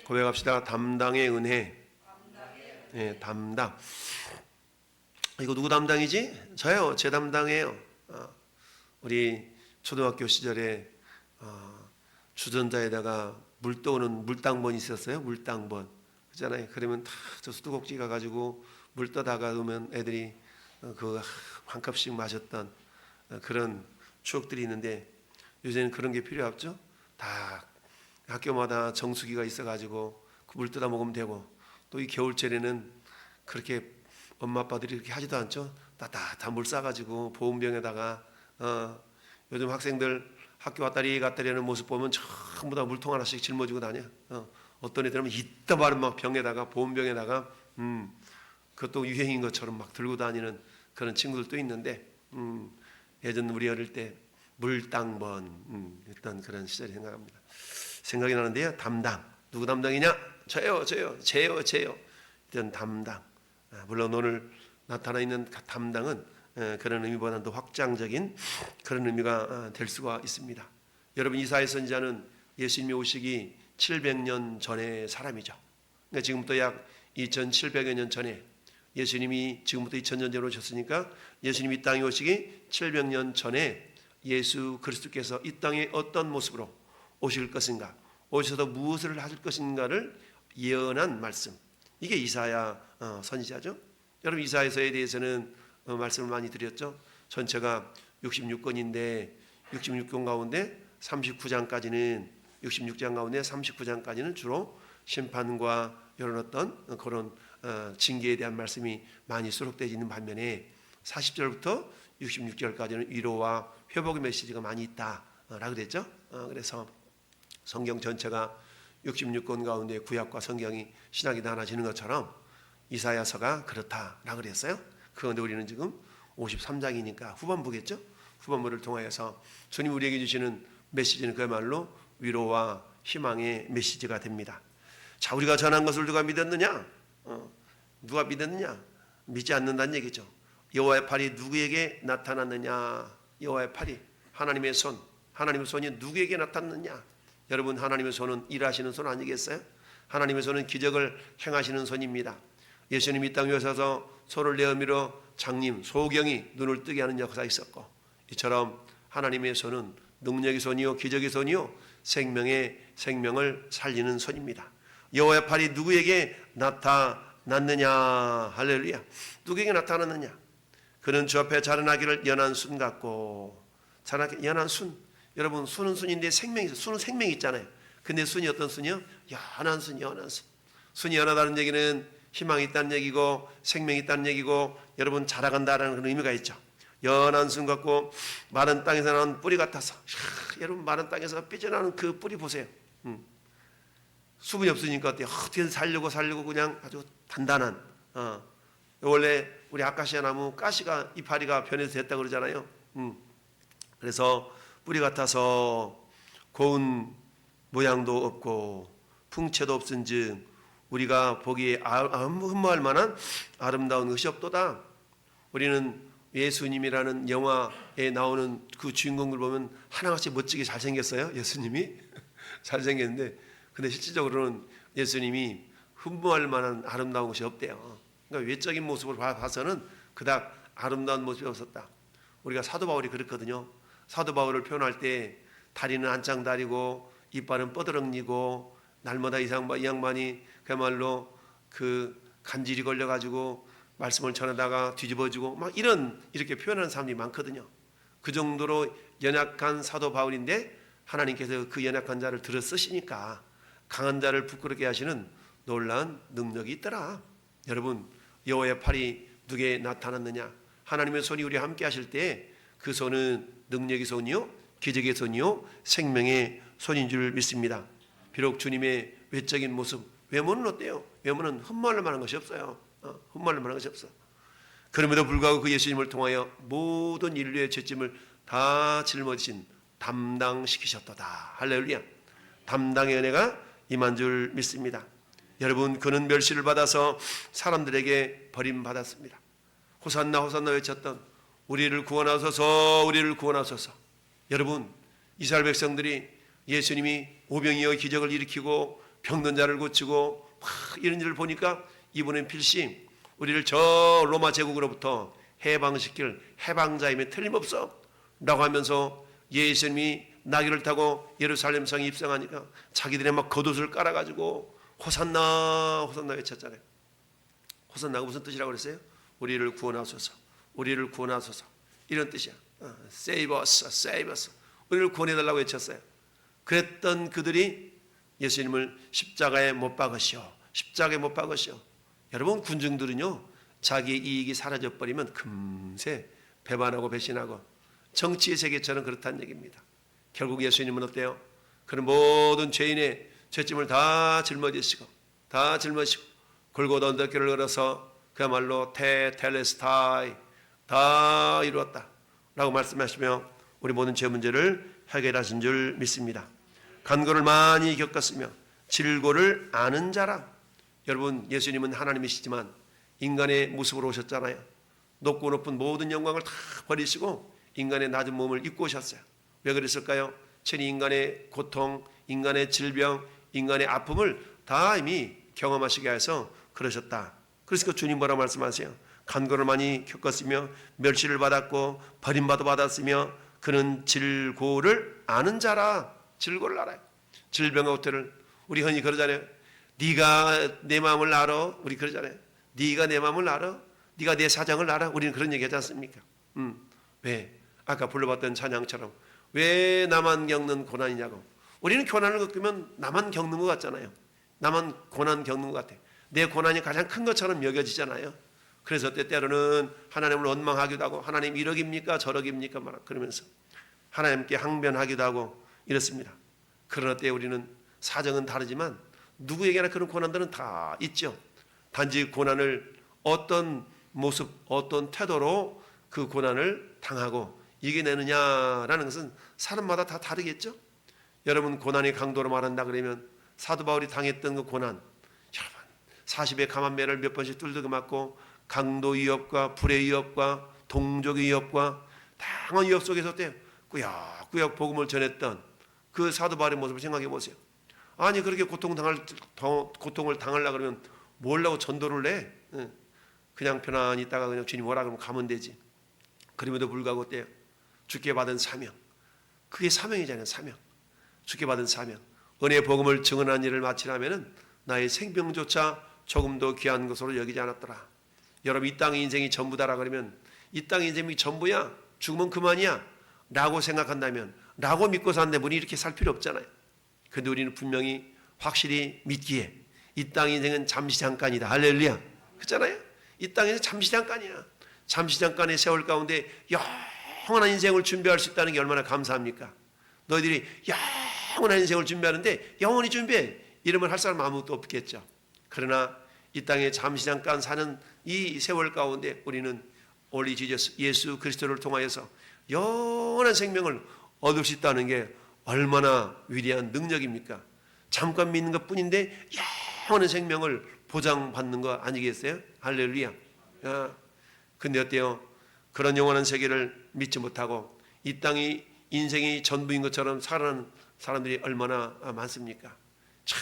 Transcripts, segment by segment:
고백합시다. 담당의 은혜. 네, 담당. 이거 누구 담당이지? 저요. 제 담당이에요. 우리 초등학교 시절에 주전자에다가 물 떠오는 물당번이 있었어요. 물당번. 그잖아요. 그러면 다 저 수도꼭지 가가지고 물 떠다가 오면 애들이 그 한 컵씩 마셨던 그런 추억들이 있는데, 요새는 그런 게 필요 없죠. 다 학교마다 정수기가 있어가지고 그 물 떠다 먹으면 되고, 또 이 겨울철에는 그렇게 엄마 아빠들이 그렇게 하지도 않죠. 따뜻한 물 싸가지고 보온병에다가 요즘 학생들 학교 왔다리 갔다리 하는 모습 보면 전부 다 물통 하나씩 짊어지고 다녀. 어떤 애들은 이따바른 막 병에다가 보온병에다가 그것도 유행인 것처럼 막 들고 다니는 그런 친구들도 있는데, 예전 우리 어릴 때 물당번 했던 그런 시절이 생각이 나는데요. 담당. 누구 담당이냐? 저요. 이런 담당. 물론 오늘 나타나 있는 담당은 그런 의미보다는 더 확장적인 그런 의미가 될 수가 있습니다. 여러분, 이사야 선지자는 예수님이 오시기 700년 전의 사람이죠. 그러니까 지금부터 약 2700여 년 전에, 예수님이 지금부터 2000년 전에 오셨으니까 예수님이 이 땅에 오시기 700년 전에 예수 그리스도께서 이 땅에 어떤 모습으로 오실 것인가, 오셔서 무엇을 하실 것인가를 예언한 말씀, 이게 이사야 선지자죠. 여러분, 이사야서에 대해서는 말씀을 많이 드렸죠. 전체가 66권인데 66권 가운데 39장까지는 66장 가운데 39장까지는 주로 심판과 이런 어떤 그런 징계에 대한 말씀이 많이 수록되어 있는 반면에 40절부터 66절까지는 위로와 회복의 메시지가 많이 있다라고 그랬죠. 그래서 성경 전체가 66권 가운데 구약과 성경이 신약이 나눠지는 것처럼 이사야서가 그렇다라고 그랬어요. 그런데 우리는 지금 53장이니까 후반부겠죠. 후반부를 통하여서 주님 우리에게 주시는 메시지는 그야말로 위로와 희망의 메시지가 됩니다. 자, 우리가 전한 것을 누가 믿었느냐? 누가 믿었느냐? 믿지 않는다는 얘기죠. 여호와의 팔이 누구에게 나타났느냐? 여호와의 팔이, 하나님의 손, 하나님의 손이 누구에게 나타났느냐? 여러분, 하나님의 손은 일하시는 손 아니겠어요? 하나님의 손은 기적을 행하시는 손입니다. 예수님이 이 땅에 오셔서 손을 내어밀어 장님, 소경이 눈을 뜨게 하는 역사가 있었고, 이처럼 하나님의 손은 능력의 손이요 기적의 손이요 생명을 살리는 손입니다. 여호와의 팔이 누구에게 나타났느냐? 할렐루야. 누구에게 나타났느냐? 그는 주 앞에 자라나기를 연한 순 같고. 연한 순. 여러분, 순은 순인데 생명이, 순은 생명이 있잖아요. 근데 순이 어떤 순이요? 연한 순. 순이 연하다는 얘기는 희망이 있다는 얘기고 생명이 있다는 얘기고, 여러분 자라간다라는 그런 의미가 있죠. 연한 순 같고 마른 땅에서 나온 뿌리 같아서. 여러분, 마른 땅에서 삐져나오는 그 뿌리 보세요. 수분이 없으니까 어떻게 살려고 그냥 아주 단단한. 원래 우리 아카시아 나무 가시가 이파리가 변해서 됐다고 그러잖아요. 그래서 뿌리 같아서 고운 모양도 없고 풍채도 없은즉 우리가 보기에 흠모할 만한 아름다운 것이 없도다. 우리는 예수님이라는 영화에 나오는 그 주인공을 보면 하나같이 멋지게 잘생겼어요. 예수님이 잘생겼는데, 근데 실질적으로는 예수님이 흠모할 만한 아름다운 것이 없대요. 그러니까 외적인 모습을 봐서는 그닥 아름다운 모습이 없었다. 우리가 사도 바울이 그랬거든요. 사도 바울을 표현할 때 다리는 안짱다리고 이빨은 뻐드렁니고 날마다 이 양반이 그야말로 그 간질이 걸려가지고 말씀을 전하다가 뒤집어지고 막 이렇게 표현하는 사람들이 많거든요. 그 정도로 연약한 사도 바울인데 하나님께서 그 연약한 자를 들어 쓰시니까 강한 자를 부끄럽게 하시는 놀라운 능력이 있더라. 여러분, 여호와의 팔이 누구에게 나타났느냐? 하나님의 손이 우리와 함께 하실 때 그 손은 능력의 손이요 기적의 손이요 생명의 손인 줄 믿습니다. 비록 주님의 외적인 모습, 외모는 어때요? 외모는 흠모할 만한 것이 없어요. 흠모할 만한 것이 없어. 그럼에도 불구하고 그 예수님을 통하여 모든 인류의 죄짐을 다 짊어지신 담당시키셨도다. 할렐루야. 담당의 은혜가 임한 줄 믿습니다. 여러분, 그는 멸시를 받아서 사람들에게 버림받았습니다. 호산나 호산나 외쳤던 우리를 구원하소서, 우리를 구원하소서. 여러분, 이스라엘 백성들이 예수님이 오병이어 기적을 일으키고 병든 자를 고치고 막 이런 일을 보니까 이분은 필시 우리를 저 로마 제국으로부터 해방시킬 해방자임에 틀림없어 라고 하면서 예수님이 나귀를 타고 예루살렘 성에 입성하니까 자기들의 막 겉옷을 깔아가지고 호산나 호산나 외쳤잖아요. 호산나가 무슨 뜻이라고 그랬어요? 우리를 구원하소서, 우리를 구원하소서, 이런 뜻이야. Save us, save us. 우리를 구원해달라고 외쳤어요. 그랬던 그들이 예수님을 십자가에 못 박으시오, 십자가에 못 박으시오. 여러분, 군중들은요 자기의 이익이 사라져버리면 금세 배반하고 배신하고, 정치의 세계처럼 그렇다는 얘기입니다. 결국 예수님은 어때요? 그런 모든 죄인의 죄짐을 다 짊어지시고 골고다 언덕길을 걸어서 그야말로 테텔레스타이 다 이루었다 라고 말씀하시며 우리 모든 죄 문제를 해결하신 줄 믿습니다. 간고를 많이 겪었으며 질고를 아는 자라. 여러분, 예수님은 하나님이시지만 인간의 모습으로 오셨잖아요. 높고 높은 모든 영광을 다 버리시고 인간의 낮은 몸을 입고 오셨어요. 왜 그랬을까요? 천히 인간의 고통, 인간의 질병, 인간의 아픔을 다 이미 경험하시게 해서 그러셨다. 그래서 주님 뭐라고 말씀하세요? 간고를 많이 겪었으며 멸시를 받았고 버림받아 받았으며 그는 질고를 아는 자라. 질고를 알아요. 질병과 고통을. 우리 흔히 그러잖아요. 네가 내 마음을 알아. 우리 그러잖아요. 네가 내 마음을 알아. 네가 내 사정을 알아. 우리는 그런 얘기 하지 않습니까? 왜? 아까 불러봤던 찬양처럼 왜 나만 겪는 고난이냐고. 우리는 고난을 겪으면 나만 겪는 것 같잖아요. 나만 고난 겪는 것 같아. 내 고난이 가장 큰 것처럼 여겨지잖아요. 그래서 때때로는 하나님을 원망하기도 하고 하나님 이러깁니까 저러깁니까 그러면서 하나님께 항변하기도 하고 이렇습니다. 그러나 때 우리는 사정은 다르지만 누구에게나 그런 고난들은 다 있죠. 단지 고난을 어떤 모습, 어떤 태도로 그 고난을 당하고 이겨내느냐라는 것은 사람마다 다 다르겠죠. 여러분, 고난의 강도로 말한다 그러면 사도 바울이 당했던 그 고난, 여러분 40의 감한매를 몇 번씩 뚫들겨 맞고 강도 위협과 불의 위협과 동족의 위협과 다양한 위협 속에서 꾸역꾸역 복음을 전했던 그 사도 바울의 모습을 생각해 보세요. 아니 그렇게 고통을 당하려고 그러면 뭘라고 전도를 해? 그냥 편안히 있다가 그냥 주님 오라 그러면 가면 되지. 그럼에도 불구하고 어때요? 주께 받은 사명, 그게 사명이잖아요. 사명. 주께 받은 사명, 은혜의 복음을 증언한 일을 마치려면 나의 생명조차 조금도 귀한 것으로 여기지 않았더라. 여러분, 이 땅의 인생이 전부다라 그러면 이 땅의 인생이 전부야, 죽으면 그만이야 라고 생각한다면, 라고 믿고 사는데 우리 이렇게 살 필요 없잖아요. 그런데 우리는 분명히 확실히 믿기에 이 땅의 인생은 잠시 잠깐이다. 할렐루야. 그렇잖아요. 이 땅에서 잠시 잠깐이야. 잠시 잠깐의 세월 가운데 영원한 인생을 준비할 수 있다는 게 얼마나 감사합니까? 너희들이 영원한 인생을 준비하는데 영원히 준비해 이러면 할 사람 아무것도 없겠죠. 그러나 이 땅에 잠시 잠깐 사는 이 세월 가운데 우리는 올리 지저스 예수 그리스도를 통하여서 영원한 생명을 얻을 수 있다는 게 얼마나 위대한 능력입니까? 잠깐 믿는 것 뿐인데 영원한 생명을 보장받는 거 아니겠어요? 할렐루야. 근데 어때요? 그런 영원한 세계를 믿지 못하고 이 땅이 인생이 전부인 것처럼 살아가는 사람들이 얼마나 많습니까? 참,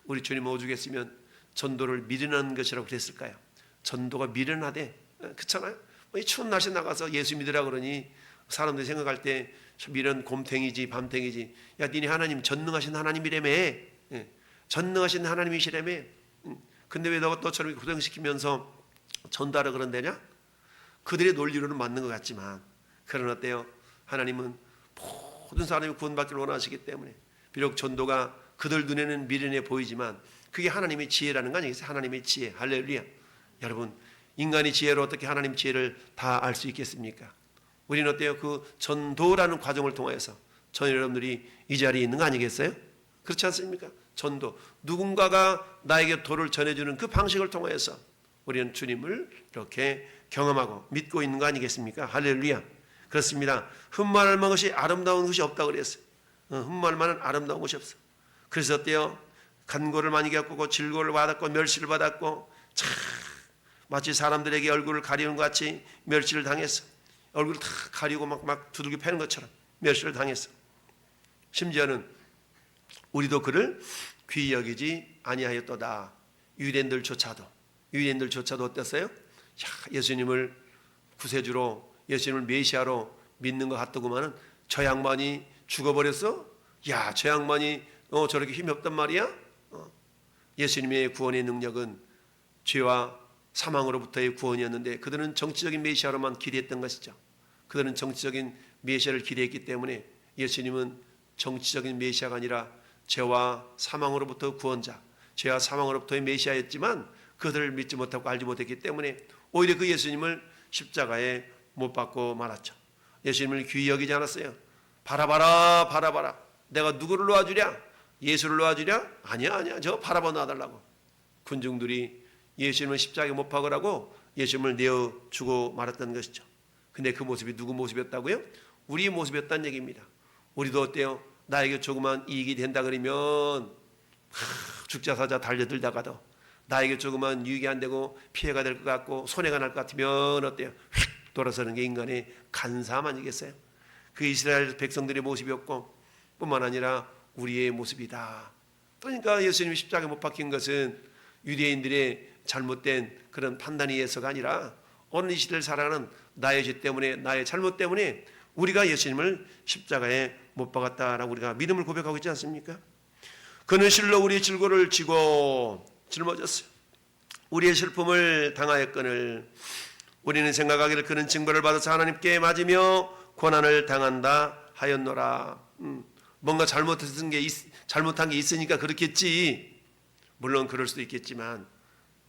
우리 주님 오죽했으면 전도를 미련한 것이라고 그랬을까요? 전도가 미련하대. 그렇잖아요. 이 추운 날씨에 나가서 예수 믿으라 그러니 사람들이 생각할 때 미련 곰탱이지 밤탱이지. 야, 니네 하나님 전능하신 하나님이라며. 전능하신 하나님이시라며. 근데 왜 너처럼 고생시키면서 전도하라 그런다냐? 그들의 논리로는 맞는 것 같지만 그러나 어때요? 하나님은 모든 사람이 구원받기를 원하시기 때문에 비록 전도가 그들 눈에는 미련해 보이지만 그게 하나님의 지혜라는 거 아니겠어요? 하나님의 지혜. 할렐루야. 여러분, 인간의 지혜로 어떻게 하나님 지혜를 다 알 수 있겠습니까? 우리는 어때요? 그 전도라는 과정을 통해서 전 여러분들이 이 자리에 있는 거 아니겠어요? 그렇지 않습니까? 전도. 누군가가 나에게 도를 전해주는 그 방식을 통해서 우리는 주님을 이렇게 경험하고 믿고 있는 거 아니겠습니까? 할렐루야. 그렇습니다. 흠말할 만한 것이 아름다운 것이 없다고 그랬어요. 흠말할 만한 아름다운 것이 없어. 그래서 어때요? 간고를 많이 겪고 질고를 받았고 멸시를 받았고 참 마치 사람들에게 얼굴을 가리는 것 같이 멸시를 당했어. 얼굴을 다 가리고 막 두들겨 패는 것처럼 멸시를 당했어. 심지어는 우리도 그를 귀히 여기지 아니하였도다. 유대인들조차도 어땠어요? 예수님을 구세주로, 예수님을 메시아로 믿는 것 같더구만은 저 양반이 죽어버렸어? 야, 저 양반이 저렇게 힘이 없단 말이야? 예수님의 구원의 능력은 죄와 사망으로부터의 구원이었는데 그들은 정치적인 메시아로만 기대했던 것이죠. 그들은 정치적인 메시아를 기대했기 때문에 예수님은 정치적인 메시아가 아니라 죄와 사망으로부터 구원자, 죄와 사망으로부터의 메시아였지만 그들을 믿지 못하고 알지 못했기 때문에 오히려 그 예수님을 십자가에 못 박고 말았죠. 예수님을 귀히 여기지 않았어요. 바라봐라. 내가 누구를 놓아주랴? 예수를 놓아주랴? 아니야. 저 바라봐 놔달라고. 군중들이 예수님을 십자가에 못 박으라고 예수님을 내어주고 말았던 것이죠. 근데 그 모습이 누구 모습이었다고요? 우리의 모습이었다는 얘기입니다. 우리도 어때요? 나에게 조그만 이익이 된다 그러면 죽자 사자 달려들다가도 나에게 조그만 유익이 안 되고 피해가 될 것 같고 손해가 날 것 같으면 어때요? 휙 돌아서는 게 인간의 간사함 아니겠어요? 그 이스라엘 백성들의 모습이었고 뿐만 아니라 우리의 모습이다. 그러니까 예수님이 십자가에 못 박힌 것은 유대인들의 잘못된 그런 판단에 의해서가 아니라 오늘 이 시대를 살아가는 나의 죄 때문에, 나의 잘못 때문에 우리가 예수님을 십자가에 못 박았다라고 우리가 믿음을 고백하고 있지 않습니까? 그는 실로 우리의 질고를 지고 짊어졌어요. 우리의 슬픔을 당하였거늘 우리는 생각하기를 그는 징벌을 받아서 하나님께 맞으며 고난을 당한다 하였노라. 뭔가 잘못한 게 있으니까 그렇겠지. 물론 그럴 수도 있겠지만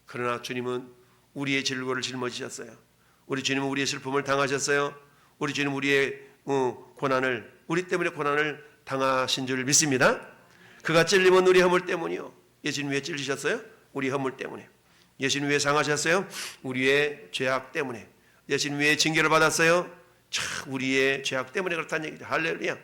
그러나 주님은 우리의 질고를 짊어지셨어요. 우리 주님은 우리의 슬픔을 당하셨어요. 우리 주님은 우리의 우리 때문에 고난을 당하신 줄 믿습니다. 그가 찔림은 우리 허물 때문이요. 예수님 왜 찔리셨어요? 우리 허물 때문에. 예수님 왜 상하셨어요? 우리의 죄악 때문에. 예수님 왜 징계를 받았어요? 우리의 죄악 때문에 그렇다는 얘기죠. 할렐루야.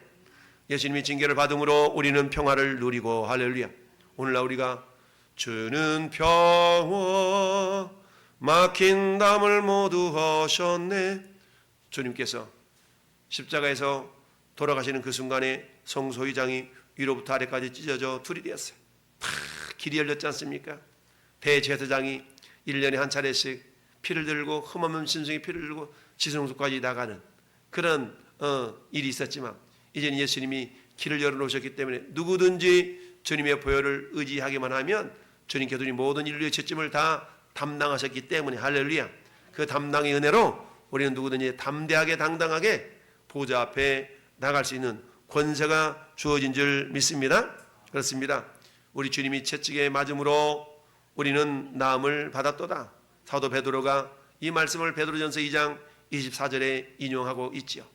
예수님이 징계를 받음으로 우리는 평화를 누리고, 할렐루야. 오늘날 우리가 주는 평화 막힌 담을 모두 하셨네. 주님께서 십자가에서 돌아가시는 그 순간에 성소의장이 위로부터 아래까지 찢어져 둘이 되었어요. 다 길이 열렸지 않습니까? 대제사장이 1년에 한 차례씩 피를 들고 흠없는 짐승의 피를 들고 지성소까지 나가는 그런 일이 있었지만 이제는 예수님이 길을 열어놓으셨기 때문에 누구든지 주님의 보혈을 의지하기만 하면 주님께서 모든 인류의 죄짐을 다 담당하셨기 때문에, 할렐루야. 그 담당의 은혜로 우리는 누구든지 담대하게 당당하게 보좌 앞에 나갈 수 있는 권세가 주어진 줄 믿습니다. 그렇습니다. 우리 주님이 채찍에 맞음으로 우리는 나음을 받았도다. 사도 베드로가 이 말씀을 베드로전서 2장 24절에 인용하고 있지요.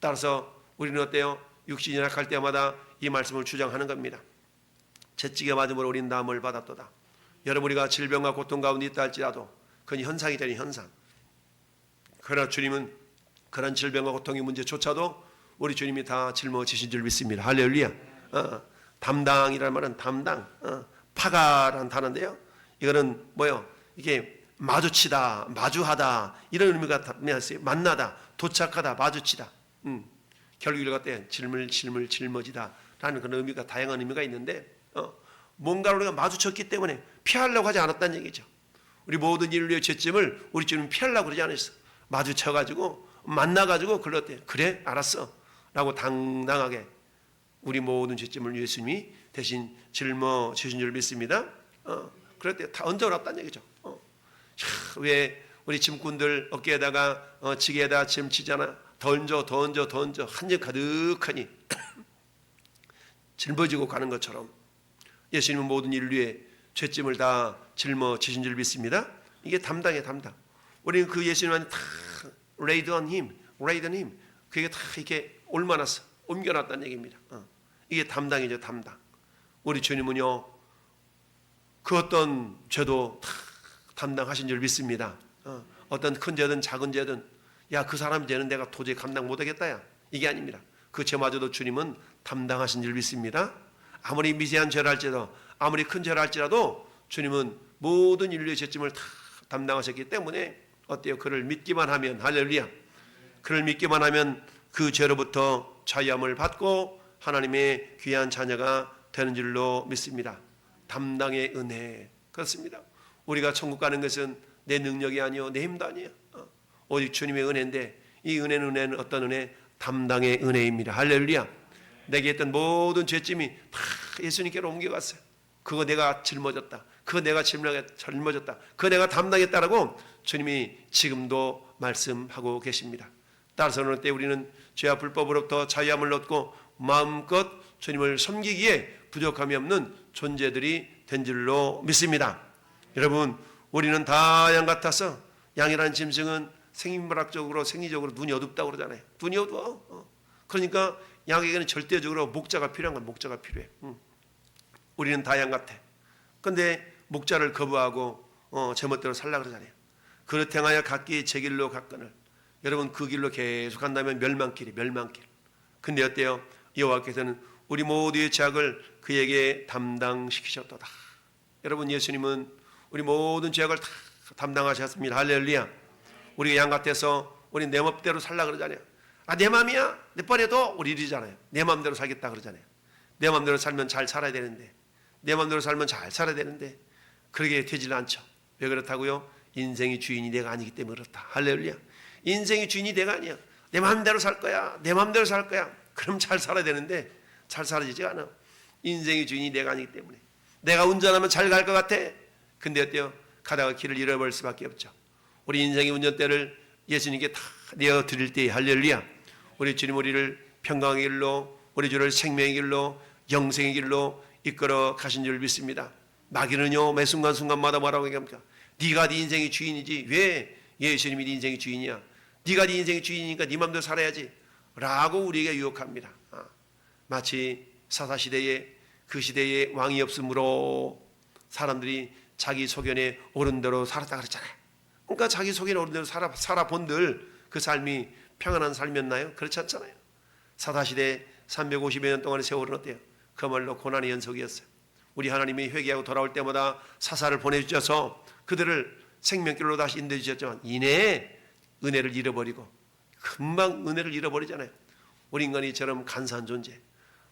따라서 우리는 어때요? 육신이 약할 때마다 이 말씀을 주장하는 겁니다. 채찍에 맞음으로 우리는 나음을 받았도다. 여러분, 우리가 질병과 고통 가운데 있다 할지라도 그건 현상이잖아요, 현상. 그러나 주님은 그런 질병과 고통의 문제조차도 우리 주님이 다 짊어지신 줄 믿습니다. 할렐루야. 담당이라는 말은 담당, 파가라는 단어인데요. 이거는 뭐요? 이게 마주치다, 마주하다 이런 의미가 있어요. 만나다, 도착하다, 마주치다. 결국 이걸 갖다 짊어지다 라는 그런 의미가, 다양한 의미가 있는데 뭔가를 우리가 마주쳤기 때문에 피하려고 하지 않았다는 얘기죠. 우리 모든 인류의 죄짐을 우리 주님은 피하려고 그러지 않았어. 마주쳐가지고 만나가지고 그랬대. 그래 알았어 라고 당당하게 우리 모든 죄짐을 예수님이 대신 짊어지신 줄 믿습니다. 그럴 때 다 얹어놨다는 얘기죠. 왜 우리 짐꾼들 어깨에다가 지게에다 짐 치잖아. 더 얹어 한 점 가득하니 짊어지고 가는 것처럼 예수님은 모든 인류의 죄짐을 다 짊어지신 줄 믿습니다. 이게 담당이에요, 담당. 우리는 그 예수님한테 다 laid on him, 그게 다 이렇게 올려놨어, 옮겨놨다는 얘기입니다. 이게 담당이죠, 담당. 우리 주님은요, 그 어떤 죄도 다 담당하신 줄 믿습니다. 어떤 큰 죄든 작은 죄든, 야, 그 사람 죄는 내가 도저히 감당 못하겠다야, 이게 아닙니다. 그 죄마저도 주님은 담당하신 줄 믿습니다. 아무리 미세한 죄를 할지라도, 아무리 큰 죄를 할지라도 주님은 모든 인류의 죄짐을 다 담당하셨기 때문에 어때요? 그를 믿기만 하면, 할렐루야, 그를 믿기만 하면 그 죄로부터 자유함을 받고 하나님의 귀한 자녀가 되는 줄로 믿습니다. 담당의 은혜. 그렇습니다. 우리가 천국 가는 것은 내 능력이 아니요 내 힘도 아니에요. 오직 주님의 은혜인데, 이 은혜는 어떤 은혜? 담당의 은혜입니다. 할렐루야. 내게 했던 모든 죄짐이 다 예수님께로 옮겨갔어요. 그거 내가 짊어졌다, 그거 내가 짊어졌다, 그거 내가 담당했다라고 주님이 지금도 말씀하고 계십니다. 따라서 어느 때 우리는 죄와 불법으로부터 자유함을 얻고 마음껏 주님을 섬기기에 부족함이 없는 존재들이 된 줄로 믿습니다. 여러분, 우리는 다 양 같아서, 양이라는 짐승은 생물학적으로 생리적으로 눈이 어둡다고 그러잖아요. 눈이 어두워. 그러니까 양에게는 절대적으로 목자가 필요한 거야. 목자가 필요해. 우리는 다 양 같아. 근데 목자를 거부하고 제멋대로 살라 그러잖아요. 그렇게 행하여 각기 제 길로 갔거늘. 여러분, 그 길로 계속 간다면 멸망길. 근데 어때요? 여호와께서는 우리 모두의 죄악을 그에게 담당시키셨도다. 여러분, 예수님은 우리 모든 죄악을 다 담당하셨습니다. 할렐루야. 우리가 양 같아서 우리 내 맘대로 살라 그러잖아요. 내 맘이야, 내 뻔해도 우리 이러잖아요. 내 맘대로 살겠다 그러잖아요. 내 맘대로 살면 잘 살아야 되는데, 내 맘대로 살면 잘 살아야 되는데 그렇게 되질 않죠. 왜 그렇다고요? 인생의 주인이 내가 아니기 때문에 그렇다. 할렐루야. 인생의 주인이 내가 아니야. 내 맘대로 살 거야, 내 맘대로 살 거야. 그럼 잘 살아야 되는데 잘 살아지지 않아. 인생의 주인이 내가 아니기 때문에. 내가 운전하면 잘 갈 것 같아. 근데 어때요? 가다가 길을 잃어버릴 수밖에 없죠. 우리 인생의 운전대를 예수님께 다 내어드릴 때, 할렐루야, 우리 주님 우리를 평강의 길로, 우리 주를 생명의 길로, 영생의 길로 이끌어 가신 줄 믿습니다. 마귀는요, 매 순간순간마다 뭐라고 얘기합니까? 네가 네 인생의 주인이지 왜 예수님이 네 인생의 주인이야? 네가 네 인생의 주인이니까 네 맘대로 살아야지 라고 우리에게 유혹합니다. 마치 사사시대에, 그 시대에 왕이 없으므로 사람들이 자기 소견에 오른 대로 살았다 그랬잖아요. 그러니까 자기 소견에 오른 대로 살아본들 그 삶이 평안한 삶이었나요? 그렇지 않잖아요. 사사시대 350여 년 동안의 세월은 어때요? 그야말로 고난의 연속이었어요. 우리 하나님이 회개하고 돌아올 때마다 사사를 보내주셔서 그들을 생명길로 다시 인도해 주셨지만 이내에 은혜를 잃어버리고, 금방 은혜를 잃어버리잖아요. 우리 인간이 이처럼 간사한 존재,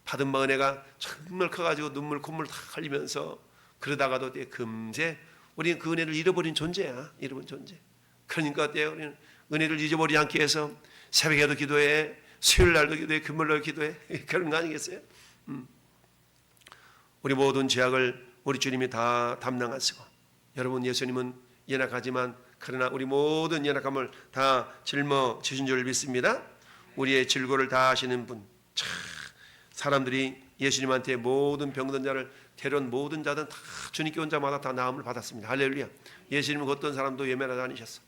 받은 바 은혜가 정말 커가지고 눈물 콧물 다 흘리면서 그러다가도 금세 우리는 그 은혜를 잃어버린 존재야. 잃어버린 존재. 그러니까 어때요? 우리는 은혜를 잊어버리지 않기 위해서 새벽에도 기도해, 수요일 날도 기도해, 금요일날도 기도해. 그런 거 아니겠어요? 우리 모든 죄악을 우리 주님이 다 담당하시고, 여러분, 예수님은 연약하지만 그러나 우리 모든 연약함을 다 짊어지신 줄 믿습니다. 우리의 질고를 다 하시는 분. 참, 사람들이 예수님한테 모든 병든 자를 데려온 모든 자들은 다 주님께 온 자마다 다 나음을 받았습니다. 할렐루야. 예수님은 어떤 사람도 외면하지 않으셨어.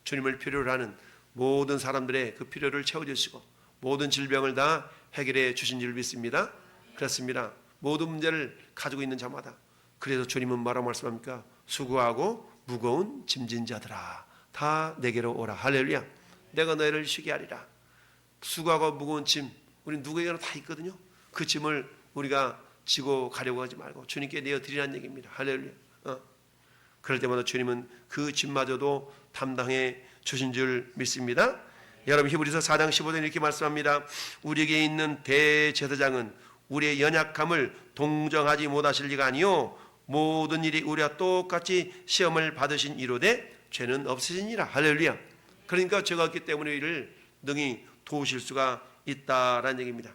주님을 필요로 하는 모든 사람들의 그 필요를 채워주시고 모든 질병을 다 해결해 주신 줄 믿습니다. 그렇습니다. 모든 문제를 가지고 있는 자마다. 그래서 주님은 뭐라고 말씀합니까? 수고하고 무거운 짐진 자들아 다 내게로 오라. 할렐루야. 내가 너희를 쉬게 하리라. 수고하고 무거운 짐, 우리 누구에게나 다 있거든요. 그 짐을 우리가 지고 가려고 하지 말고 주님께 내어드리라는 얘기입니다. 할렐루야. 그럴 때마다 주님은 그 짐마저도 담당해 주신 줄 믿습니다. 여러분, 히브리서 4장 15절 이렇게 말씀합니다. 우리에게 있는 대제사장은 우리의 연약함을 동정하지 못하실 리가 아니요 모든 일이 우리와 똑같이 시험을 받으신 이로되 죄는 없으시니라. 할렐루야. 그러니까 죄가 없기 때문에 이를 능히 도우실 수가 있다라는 얘기입니다.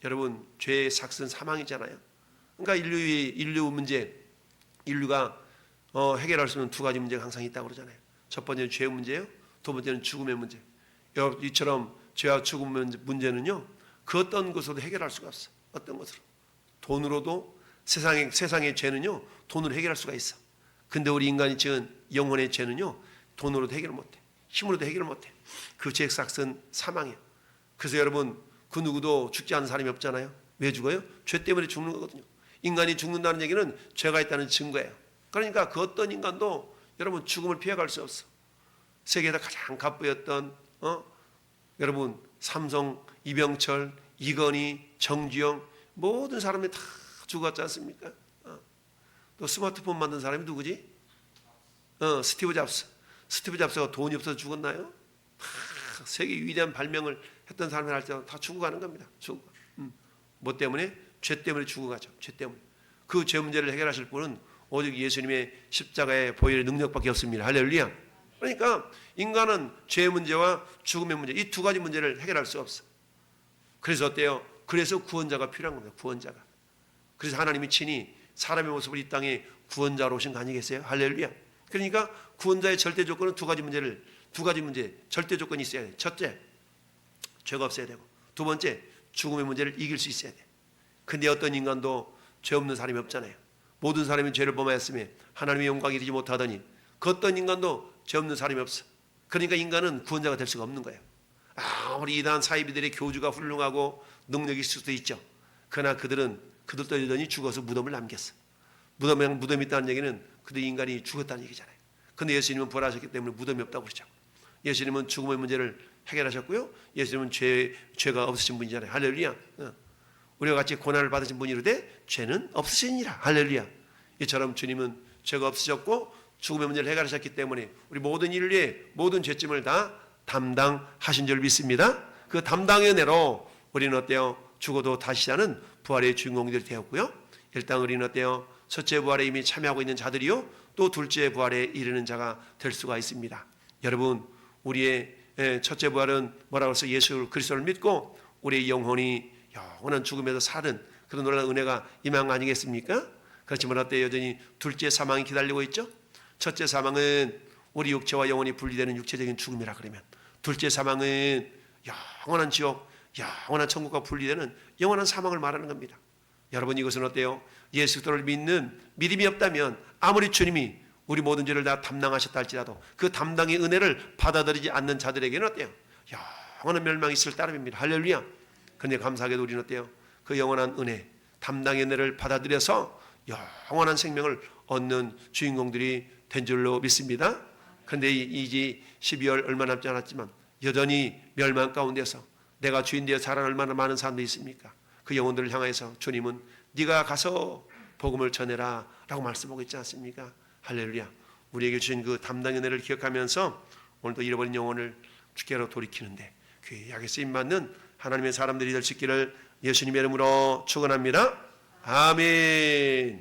여러분, 죄의 삭은 사망이잖아요. 그러니까 인류 문제, 인류가 해결할 수 있는 두 가지 문제가 항상 있다고 그러잖아요. 첫 번째는 죄의 문제예요. 두 번째는 죽음의 문제. 이처럼 죄와 죽음의 문제는요, 그 어떤 것으로도 해결할 수가 없어. 어떤 것으로? 돈으로도 세상의 죄는요, 돈으로 해결할 수가 있어. 근데 우리 인간이 지은 영혼의 죄는요, 돈으로도 해결 못해. 힘으로도 해결 못해. 그 죄의 삭은 사망이에요. 그래서 여러분, 그 누구도 죽지 않은 사람이 없잖아요. 왜 죽어요? 죄 때문에 죽는 거거든요. 인간이 죽는다는 얘기는 죄가 있다는 증거예요. 그러니까 그 어떤 인간도 여러분 죽음을 피해갈 수 없어. 세계에서 가장 갑부였던 여러분 삼성, 이병철, 이건희, 정주영 모든 사람이 다 죽었지 않습니까? 또 스마트폰 만든 사람이 누구지? 스티브 잡스. 스티브 잡스가 돈이 없어서 죽었나요? 세계 위대한 발명을 했던 사람이 할 때 다 죽어가는 겁니다. 뭐 때문에? 죄 때문에 죽어가죠. 죄 때문에. 그 죄 문제를 해결하실 분은 오직 예수님의 십자가의 보혈의 능력밖에 없습니다. 할렐루야. 그러니까 인간은 죄 문제와 죽음의 문제, 이 두 가지 문제를 해결할 수 없어. 그래서 어때요? 그래서 구원자가 필요한 겁니다. 구원자가. 그래서 하나님이 친히 사람의 모습을 이 땅에 구원자로 오신 거 아니겠어요? 할렐루야. 그러니까 구원자의 절대 조건은 두 가지 문제 절대 조건이 있어야 돼요. 첫째, 죄가 없어야 되고, 두 번째, 죽음의 문제를 이길 수 있어야 돼요. 근데 어떤 인간도 죄 없는 사람이 없잖아요. 모든 사람이 죄를 범하였으며 하나님의 영광이 이르지 못하더니 그 어떤 인간도 죄 없는 사람이 없어. 그러니까 인간은 구원자가 될 수가 없는 거예요. 아무리 이단 사이비들의 교주가 훌륭하고 능력이 있을 수도 있죠. 그러나 그들도 여전히 죽어서 무덤을 남겼어. 무덤이 있다는 얘기는 그들 인간이 죽었다는 얘기잖아요. 근데 예수님은 부활하셨기 때문에 무덤이 없다고 그러죠. 예수님은 죽음의 문제를 해결하셨고요. 예수님은 죄가 없으신 분이잖아요. 할렐루야. 우리와 같이 고난을 받으신 분이 이르되 죄는 없으시니라. 할렐루야. 이처럼 주님은 죄가 없으셨고 죽음의 문제를 해결하셨기 때문에 우리 모든 인류의 모든 죄짐을 다 담당하신 줄 믿습니다. 그 담당의 은혜로 우리는 어때요? 죽어도 다시 사는 부활의 주인공들이 되었고요. 일단 우리는 어때요? 첫째 부활에 이미 참여하고 있는 자들이요, 또 둘째 부활에 이르는 자가 될 수가 있습니다. 여러분, 우리의 첫째 부활은 뭐라고 해서 예수 그리스도를 믿고 우리의 영혼이 영원한 죽음에서 사는 그런 놀라운 은혜가 임한 거 아니겠습니까? 그렇지만 어때요? 여전히 둘째 사망이 기다리고 있죠. 첫째 사망은 우리 육체와 영혼이 분리되는 육체적인 죽음이라 그러면, 둘째 사망은 영원한 지옥, 영원한 천국과 분리되는 영원한 사망을 말하는 겁니다. 여러분, 이것은 어때요? 예수 그리스도를 믿는 믿음이 없다면 아무리 주님이 우리 모든 죄를 다 담당하셨다 할지라도 그 담당의 은혜를 받아들이지 않는 자들에게는 어때요? 영원한 멸망이 있을 따름입니다. 할렐루야. 그런데 감사하게도 우리는 어때요? 그 영원한 은혜, 담당의 은혜를 받아들여서 영원한 생명을 얻는 주인공들이 된 줄로 믿습니다. 그런데 이제 12월 얼마 남지 않았지만 여전히 멸망 가운데서 내가 주인 되어 자란 얼마나 많은 사람들이 있습니까? 그 영혼들을 향해서 주님은 네가 가서 복음을 전해라 라고 말씀하고 있지 않습니까? 할렐루야. 우리에게 주신 그 담당의 은혜를 기억하면서 오늘도 잃어버린 영혼을 주께로 돌이키는데 귀하게 쓰임받는 하나님의 사람들이 될 수 있기를 예수님의 이름으로 축원합니다. 아멘.